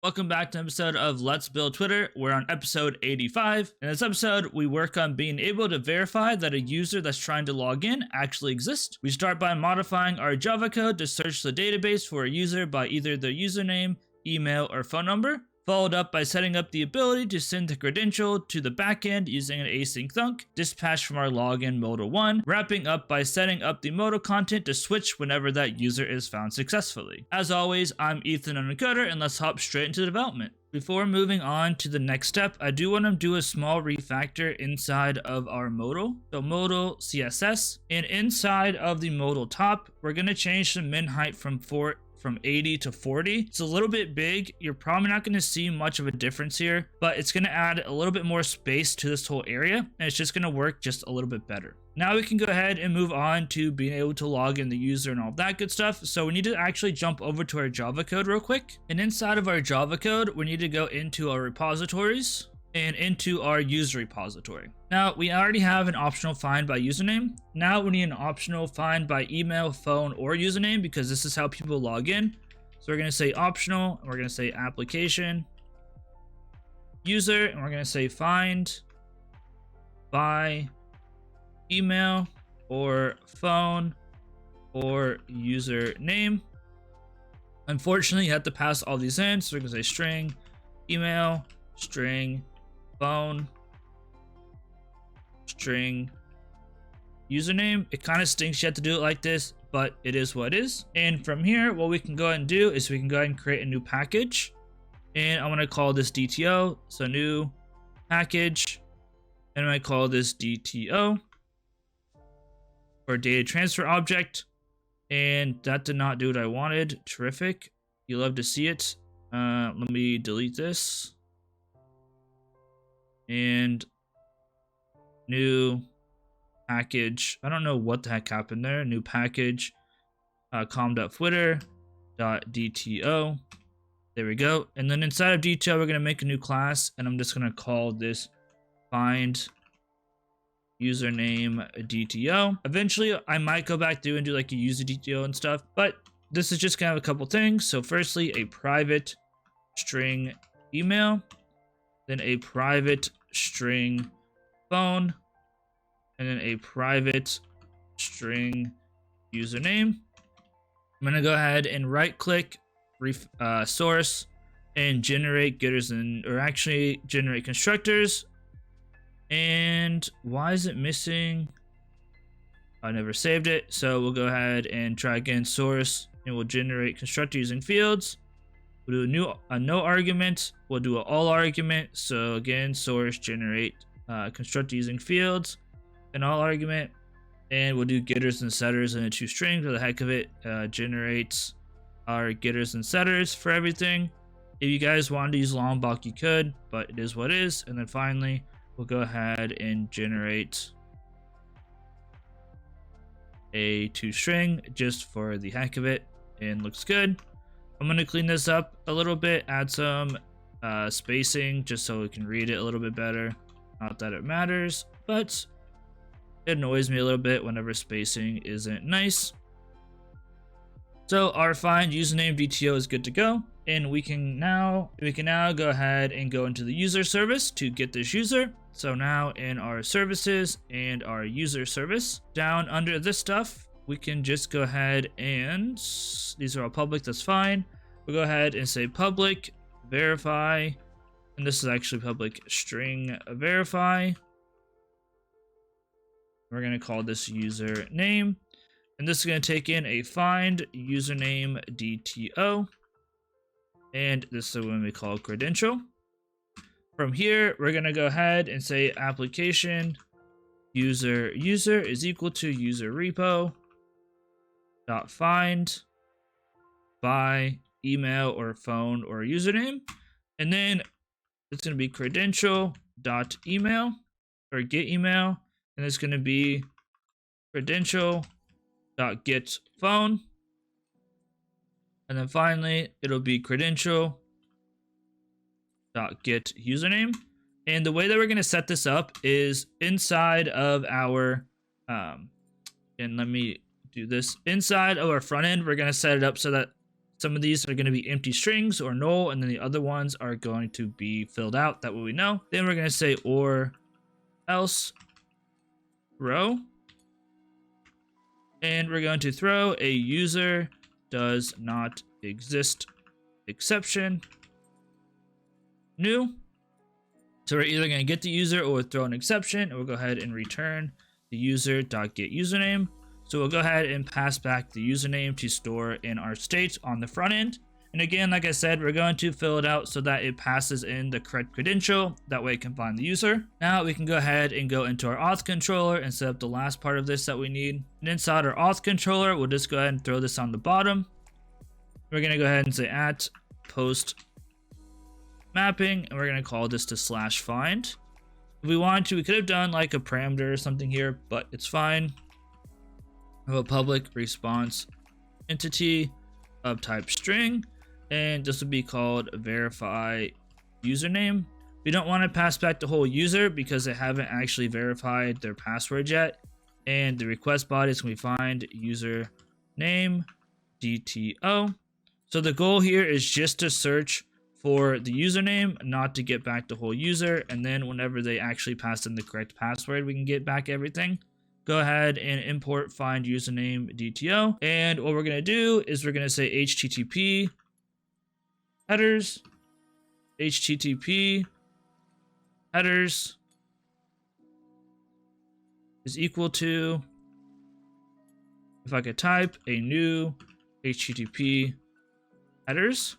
Welcome back to an episode of Let's Build Twitter. We're on episode 85. In this episode, we work on being able to verify that a user that's trying to log in actually exists. We start by modifying our Java code to search the database for a user by either their username, email, or phone number, followed up by setting up the ability to send the credential to the backend using an async thunk, dispatched from our login modal 1, wrapping up by setting up the modal content to switch whenever that user is found successfully. As always, I'm Ethan on Koder, and let's hop straight into development. Before moving on to the next step, I do want to do a small refactor inside of our modal. So modal CSS, and inside of the modal top, we're going to change the min height from 80 to 40. It's a little bit big. You're probably not going to see much of a difference here, but it's going to add a little bit more space to this whole area, and it's just going to work just a little bit better. Now we can go ahead and move on to being able to log in the user and all that good stuff. So we need to actually jump over to our Java code real quick. And inside of our Java code, we need to go into our repositories and into our user repository. Now we already have an optional find by username. Now we need an optional find by email, phone, or username because this is how people log in. So we're going to say optional, and we're going to say application, user, and we're going to say find by email or phone or username. Unfortunately, you have to pass all these in. So we're going to say string email, string phone, string username. It kind of stinks you have to do it like this, but it is what it is. And from here, what we can go ahead and do is we can go ahead and create a new package, and I'm going to call this DTO. So new package, and I'm going to call this DTO or data transfer object. And that did not do what I wanted. Terrific. You love to see it. Let me delete this. And new package. I don't know what the heck happened there. New package. com.twitter.dto. There we go. And then inside of DTO, we're going to make a new class. And I'm just going to call this find username DTO. Eventually, I might go back through and do like a user DTO and stuff. But this is just kind of a couple things. So firstly, a private string email. Then a private string phone, and then a private string username. I'm gonna go ahead and right click source and generate getters or actually generate constructors. And why is it missing? I never saved it, so we'll go ahead and try again. Source, and we'll generate constructor using fields. We'll do a no argument. We'll do an all argument. So again, source, generate constructor using fields, an all argument, and we'll do getters and setters in a two string for the heck of it. Generates our getters and setters for everything. If you guys wanted to use long block, you could, but it is what it is. And then finally, we'll go ahead and generate a two string just for the heck of it, and looks good. I'm going to clean this up a little bit, add some spacing just so we can read it a little bit better. Not that it matters, but it annoys me a little bit whenever spacing isn't nice. So our find username DTO is good to go, and we can now go ahead and go into the user service to get this user. So now in our services and our user service, down under this stuff, we can just go ahead and, these are all public, that's fine. We'll go ahead and say public verify, and this is actually public string verify. We're going to call this user name, and this is going to take in a find username DTO, and this is when we call credential. From here, we're going to go ahead and say application user is equal to user repo dot find by email or phone or username, and then it's going to be credential dot email or get email, and it's going to be credential dot get phone, and then finally it'll be credential dot get username. And the way that we're going to set this up is inside of our and let me do this inside of our front end. We're going to set it up so that Some of these are going to be empty strings or null, and then the other ones are going to be filled out. That way we know. Then we're going to say or else row. And we're going to throw a user does not exist exception new. So we're either going to get the user or throw an exception, and we'll go ahead and return the user.getUsername. So we'll go ahead and pass back the username to store in our state on the front end. And again, like I said, we're going to fill it out so that it passes in the correct credential. That way it can find the user. Now we can go ahead and go into our auth controller and set up the last part of this that we need. And inside our auth controller, we'll just go ahead and throw this on the bottom. We're going to go ahead and say at post mapping, and we're going to call this to /find. If we wanted to, we could have done like a parameter or something here, but it's fine. Have a public response entity of type string, and this will be called verify username. We don't want to pass back the whole user because they haven't actually verified their password yet. And the request body is going to be find username DTO. So the goal here is just to search for the username, not to get back the whole user. And then whenever they actually pass in the correct password, we can get back everything. Go ahead and import find username DTO. And what we're going to do is we're going to say HTTP headers, HTTP headers is equal to, if I could type a new HTTP headers.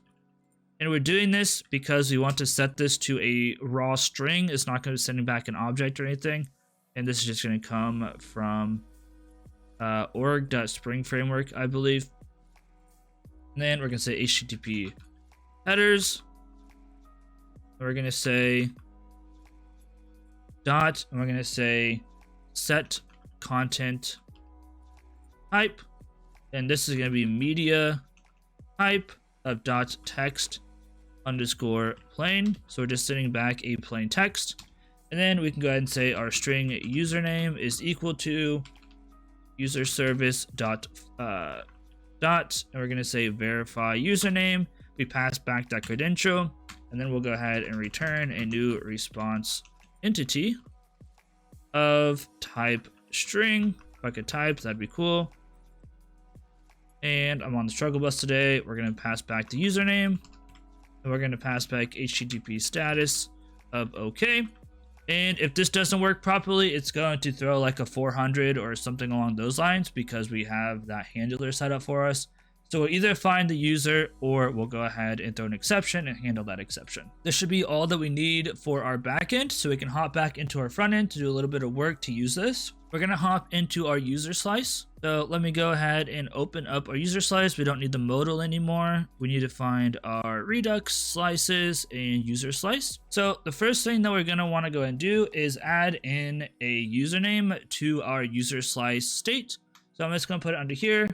And we're doing this because we want to set this to a raw string. It's not going to be sending back an object or anything. And this is just going to come from org.spring framework, I believe. And then we're going to say HTTP headers. We're going to say dot, and we're going to say set content type. And this is going to be media type of dot text underscore plain. So we're just sending back a plain text. And then we can go ahead and say our string username is equal to user service dot, and we're going to say verify username. We pass back that credential, and then we'll go ahead and return a new response entity of type string. If I could type, that'd be cool. And I'm on the struggle bus today. We're going to pass back the username, and we're going to pass back HTTP status of OK. And if this doesn't work properly, it's going to throw like a 400 or something along those lines because we have that handler set up for us. So we'll either find the user or we'll go ahead and throw an exception and handle that exception. This should be all that we need for our backend, so we can hop back into our front end to do a little bit of work to use this. We're going to hop into our user slice. So let me go ahead and open up our user slice. We don't need the modal anymore. We need to find our Redux slices and user slice. So the first thing that we're going to want to go and do is add in a username to our user slice state. So I'm just going to put it under here,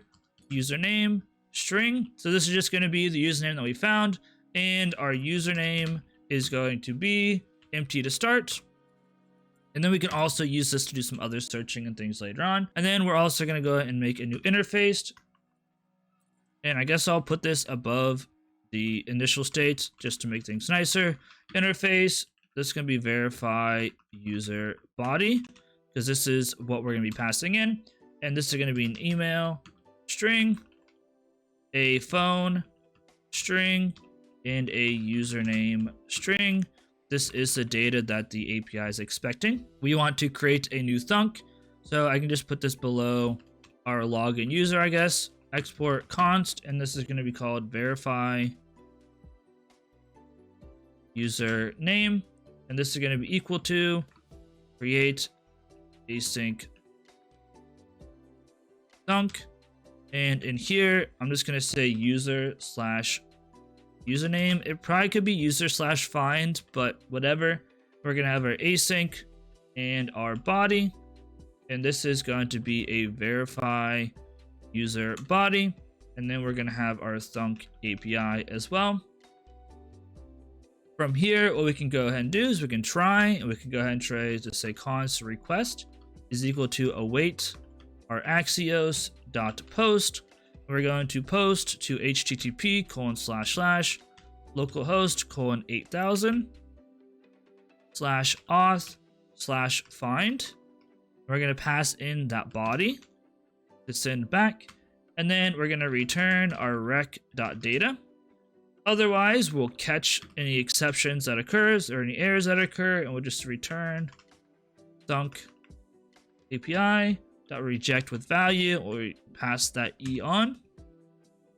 username string. So this is just going to be the username that we found, and our username is going to be empty to start. And then we can also use this to do some other searching and things later on. And then we're also going to go ahead and make a new interface. And I guess I'll put this above the initial state just to make things nicer. Interface, this is going to be verify user body, because this is what we're going to be passing in. And this is going to be an email string, a phone string, and a username string. This is the data that the API is expecting. We want to create a new thunk, so I can just put this below our login user, I guess. Export const, and this is going to be called verify user name, and this is going to be equal to create async thunk. And in here, I'm just going to say user/username. It probably could be user/find, but whatever. We're going to have our async and our body. And this is going to be a verify user body. And then we're going to have our thunk API as well. From here, what we can go ahead and do is we can try, and we can go ahead and try to say const request is equal to await our Axios.post. We're going to post to http://localhost:8000/auth/find. We're going to pass in that body to send back, and then we're going to return our rec.data. Otherwise, we'll catch any exceptions that occurs or any errors that occur, and we'll just return thunk API.reject with value, or we pass that E on.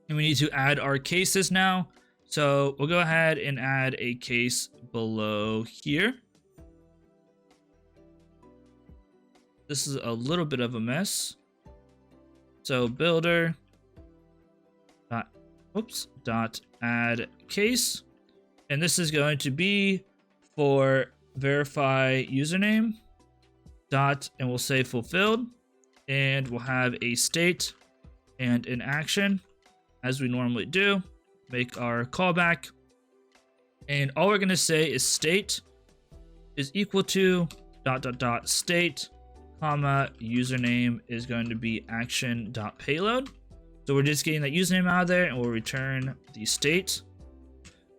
And we need to add our cases now. So we'll go ahead and add a case below here. This is a little bit of a mess. So builder dot add case, and this is going to be for verify username dot, and we'll say fulfilled, and we'll have a state and an action as we normally do. Make our callback, and all we're going to say is state is equal to state comma username is going to be action.payload. So we're just getting that username out of there, and we'll return the state,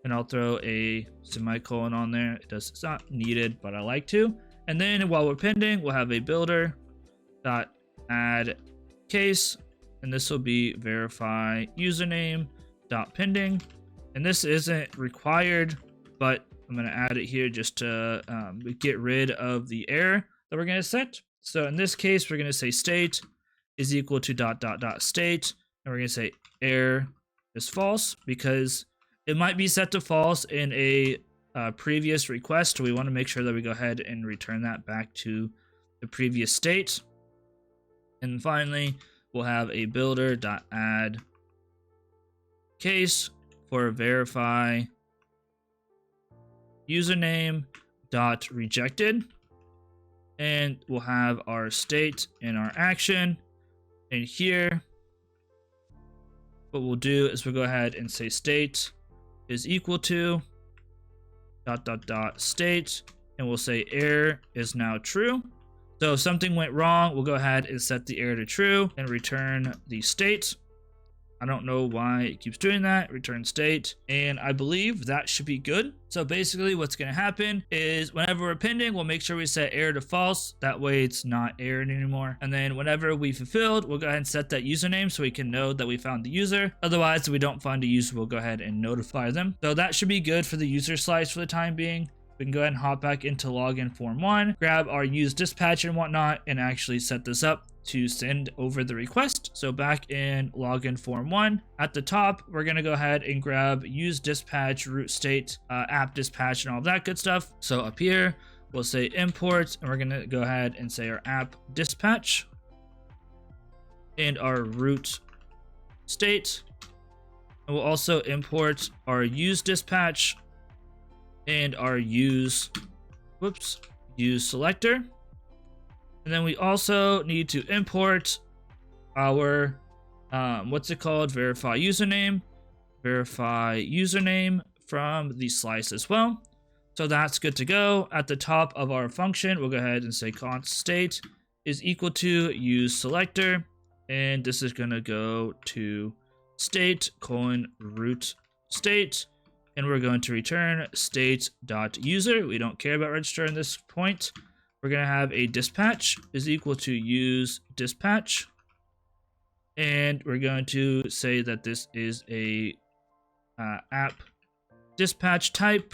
and I'll throw a semicolon on there. It's not needed, but I like to. And then while we're pending, we'll have a builder dot add case, and this will be verify username dot pending. And this isn't required, but I'm going to add it here just to get rid of the error that we're going to set. So in this case, we're going to say state is equal to state, and we're going to say error is false, because it might be set to false in a previous request. So we want to make sure that we go ahead and return that back to the previous state. And finally, we'll have a builder.add case for verify username.rejected. And we'll have our state and our action. And here, what we'll do is we'll go ahead and say state is equal to state, and we'll say error is now true. So if something went wrong, we'll go ahead and set the error to true and return the state. I don't know why it keeps doing that. Return state, and I believe that should be good. So basically what's going to happen is whenever we're pending, we'll make sure we set error to false. That way it's not erroring anymore. And then whenever we fulfilled, we'll go ahead and set that username so we can know that we found the user. Otherwise, if we don't find a user, we'll go ahead and notify them. So that should be good for the user slice for the time being. We can go ahead and hop back into login form 1, grab our use dispatch and whatnot, and actually set this up to send over the request. So back in login form 1, at the top, we're going to go ahead and grab use dispatch, root state, app dispatch, and all that good stuff. So up here, we'll say import, and we're going to go ahead and say our app dispatch and our root state. And we'll also import our use dispatch and our use selector. And then we also need to import our verify username from the slice as well. So that's good to go. At the top of our function, we'll go ahead and say const state is equal to use selector, and this is going to go to state : root state, and we're going to return state.user. We don't care about register in this point. We're going to have a dispatch is equal to use dispatch. And we're going to say that this is a app dispatch type.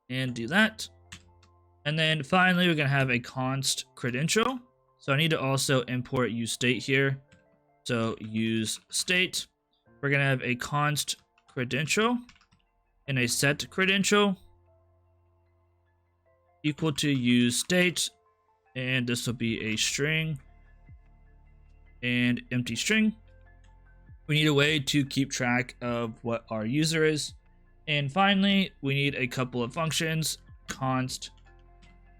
And do that. And then finally, we're going to have a const credential. So I need to also import use state here. So use state. We're going to have a const credential and a set credential equal to use state, and this will be a string and empty string. We need a way to keep track of what our user is. And finally, we need a couple of functions. Const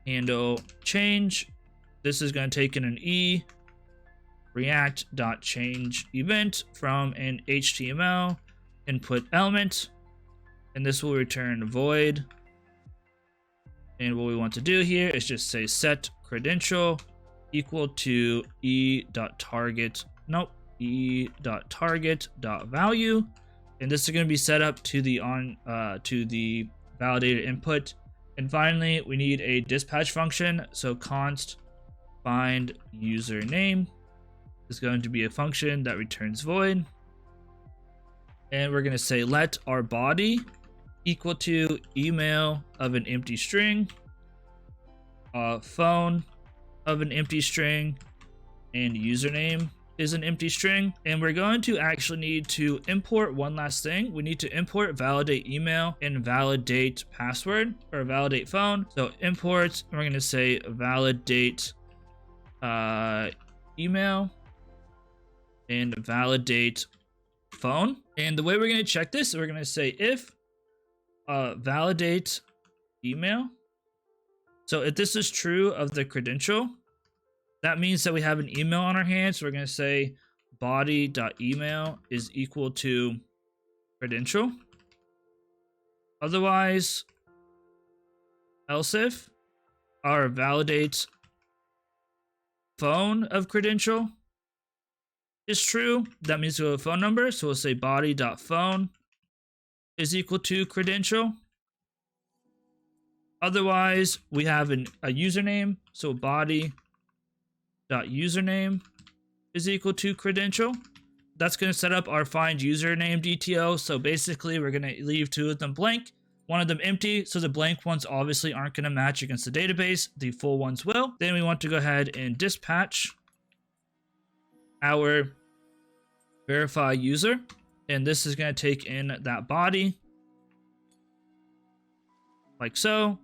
handle change. This is going to take in an e react.change event from an HTML input element, and this will return void. And what we want to do here is just say set credential equal to e.target. Nope, e.target.value, and this is going to be set up to the validated input. And finally, we need a dispatch function. So const find username is going to be a function that returns void, and we're going to say let our body equal to email of an empty string, phone of an empty string, and username is an empty string. And we're going to actually need to import one last thing. We need to import validate email and validate password, or validate phone. So import, and we're going to say validate email and validate phone. And the way we're going to check this, we're going to say if validate email. So if this is true of the credential, that means that we have an email on our hands. So we're going to say body.email is equal to credential. Otherwise, else if our validate phone of credential is true, that means we have a phone number. So we'll say body.phone is equal to credential. Otherwise, we have a username. So body.username is equal to credential. That's going to set up our find username DTO. So basically, we're going to leave two of them blank, one of them empty. So the blank ones obviously aren't going to match against the database. The full ones will. Then we want to go ahead and dispatch our verify user. And this is going to take in that body like so,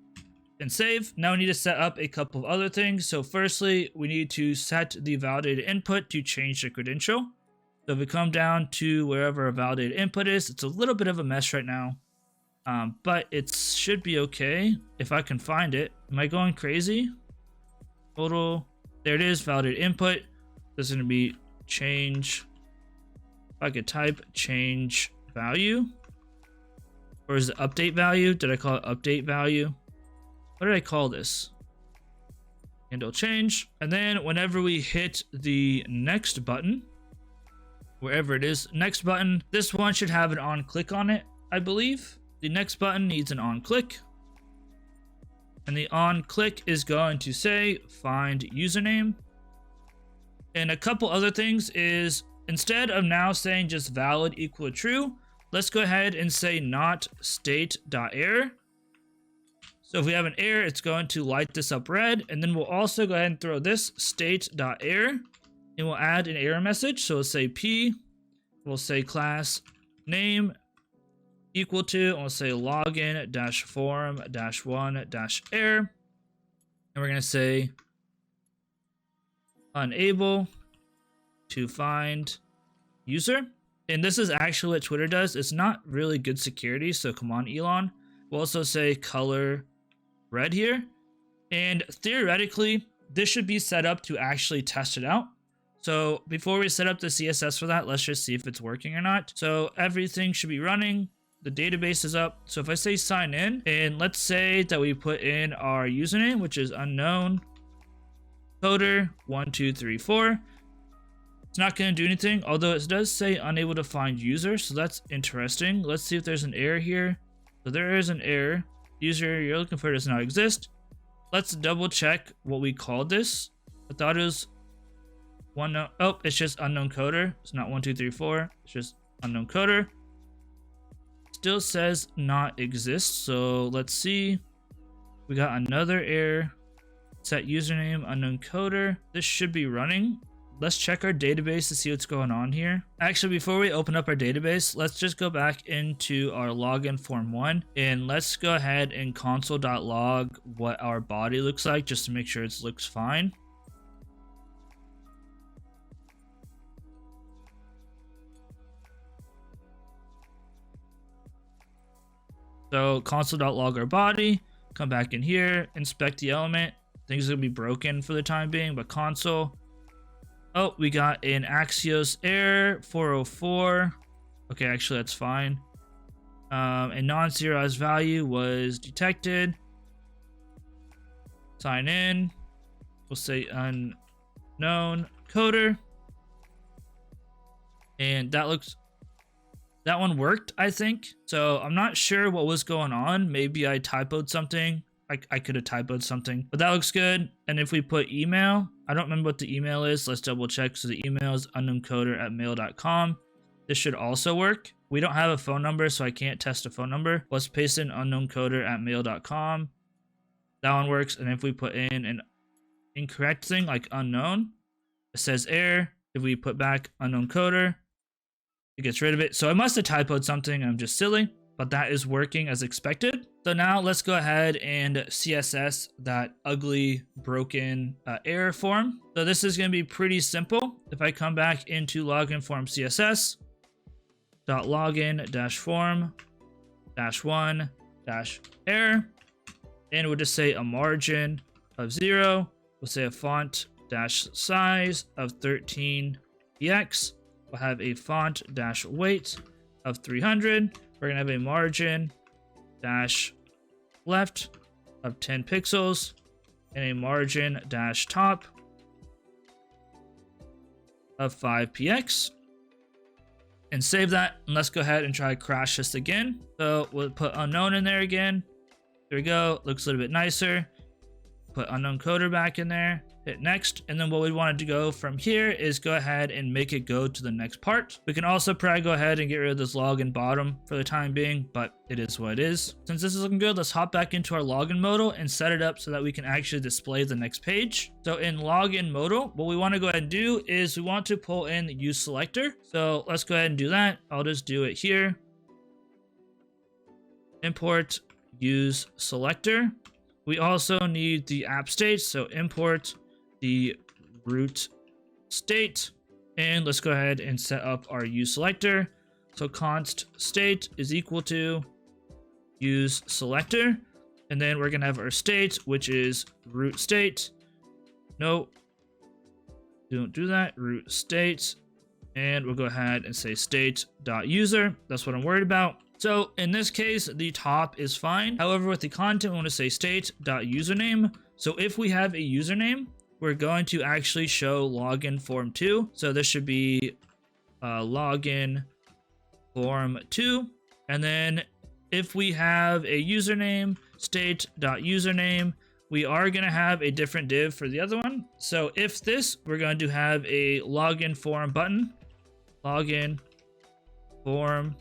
and save. Now we need to set up a couple of other things. So firstly, we need to set the validated input to change the credential. So if we come down to wherever our validated input is, it's a little bit of a mess right now, but it should be okay if I can find it. Am I going crazy? Total, there it is, validated input. This is going to be change. If I could type change value, or is it update value? Did I call it update value? What did I call this? Handle change. And then whenever we hit the next button, wherever it is, next button, this one should have an on click on it, I believe. The next button needs an on click. And the on click is going to say find username. And a couple other things is, instead of now saying just valid equal true, let's go ahead and say not state.error. So if we have an error, it's going to light this up red. And then we'll also go ahead and throw this state.error, and we'll add an error message. So we'll say P, we'll say class name equal to, and we'll say login-form-1-error. And we're going to say unable to find user. And this is actually what Twitter does. It's not really good security, so come on, Elon. We'll also say color red here. And theoretically, this should be set up to actually test it out. So before we set up the CSS for that, let's just see if it's working or not. So everything should be running. The database is up. So if I say sign in, and let's say that we put in our username, which is unknown Koder 1234. It's not going to do anything, although it does say unable to find user, so that's interesting. Let's see if there's an error here. So there is an error. User you're looking for does not exist. Let's double check what we called this. I thought it was it's just unknown coder. It's not 1234. It's just unknown coder. Still says not exist. So let's see. We got another error. Set username unknown coder. This should be running. Let's check our database to see what's going on here. Actually, before we open up our database, let's just go back into our login form 1, and let's go ahead and console.log what our body looks like, just to make sure it looks fine. So console.log our body, come back in here, inspect the element. Things are gonna be broken for the time being, but console. Oh, we got an Axios error 404. Okay, actually that's fine. A non-serialized value was detected. Sign in. We'll say unknown coder. And that one worked, I think. So I'm not sure what was going on. Maybe I typoed something. I could have typoed something, but that looks good. And if we put email, I don't remember what the email is. Let's double check. So the email is unknowncoder@mail.com. This should also work. We don't have a phone number, so I can't test a phone number. Let's paste in unknowncoder@mail.com. That one works. And if we put in an incorrect thing like unknown, it says error. If we put back unknown coder, it gets rid of it. So I must have typoed something. I'm just silly, but that is working as expected. So now let's go ahead and CSS that ugly broken error form. So this is going to be pretty simple. If I come back into login form CSS, .login-form-1-error, and we'll just say a margin of 0. We'll say a font dash size of 13 px. We'll have a font dash weight of 300. We're gonna have a margin dash left of 10 pixels and a margin dash top of 5 px. And save that. And let's go ahead and try to crash this again. So we'll put unknown in there again. There we go. Looks a little bit nicer. Put unknown coder back in there. Hit next. And then what we wanted to go from here is go ahead and make it go to the next part. We can also probably go ahead and get rid of this login bottom for the time being, but it is what it is. Since this is looking good, let's hop back into our login modal and set it up so that we can actually display the next page. So in login modal, what we want to go ahead and do is we want to pull in the use selector. So let's go ahead and do that. I'll just do it here. Import use selector. We also need the app state, so import the root state, and let's go ahead and set up our use selector. So const state is equal to use selector, and then we're gonna have our state, which is root state. No, don't do that. Root state, and we'll go ahead and say state.user. That's what I'm worried about. So in this case, the top is fine. However, with the content, we want to say state.username. So if we have a username, we're going to actually show login form 2. So this should be login form 2. And then if we have a username, state.username, we are going to have a different div for the other one. So if this, we're going to have a login form button, login form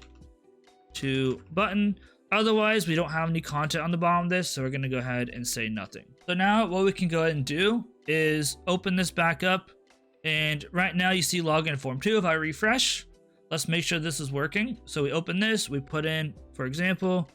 2 button. Otherwise, we don't have any content on the bottom of this, so we're going to go ahead and say nothing. So now what we can go ahead and do is open this back up, and right now you see login form 2. If I refresh, let's make sure this is working. So we open this, we put in, for example,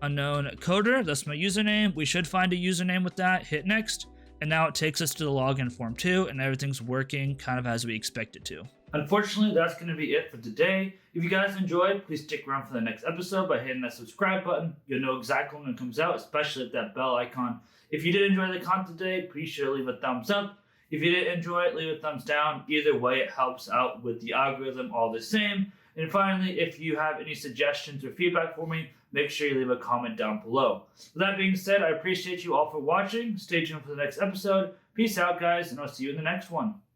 unknown coder. That's my username. We should find a username with that. Hit next, and now it takes us to the login form 2, and everything's working kind of as we expect it to. Unfortunately, that's going to be it for today. If you guys enjoyed, please stick around for the next episode by hitting that subscribe button. You'll know exactly when it comes out, especially with that bell icon. If you did enjoy the content today, please sure to leave a thumbs up. If you did enjoy it, leave a thumbs down. Either way, it helps out with the algorithm all the same. And finally, if you have any suggestions or feedback for me, make sure you leave a comment down below. With that being said, I appreciate you all for watching. Stay tuned for the next episode. Peace out, guys, and I'll see you in the next one.